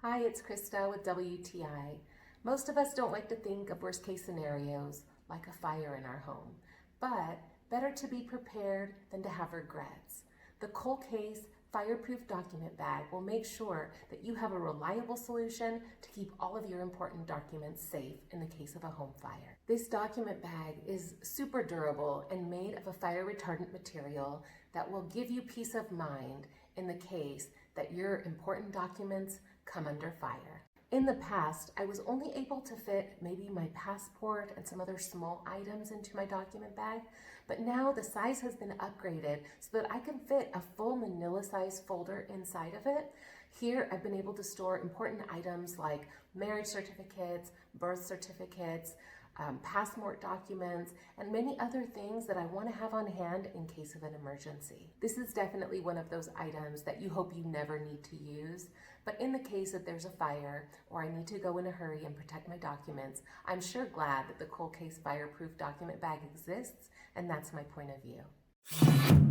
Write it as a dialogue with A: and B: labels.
A: Hi, it's Krista with WTI. Most of us don't like to think of worst case scenarios like a fire in our home, but better to be prepared than to have regrets. The COLCASE Fireproof Document Bag will make sure that you have a reliable solution to keep all of your important documents safe in the case of a home fire. This document bag is super durable and made of a fire retardant material that will give you peace of mind in the case that your important documents come under fire. In the past, I was only able to fit maybe my passport and some other small items into my document bag, but now the size has been upgraded so that I can fit a full manila-size folder inside of it. Here, I've been able to store important items like marriage certificates, birth certificates, passport documents, and many other things that I want to have on hand in case of an emergency. This is definitely one of those items that you hope you never need to use, but in the case that there's a fire or I need to go in a hurry and protect my documents, I'm sure glad that the COLCASE Fireproof Document Bag exists, and that's my point of view.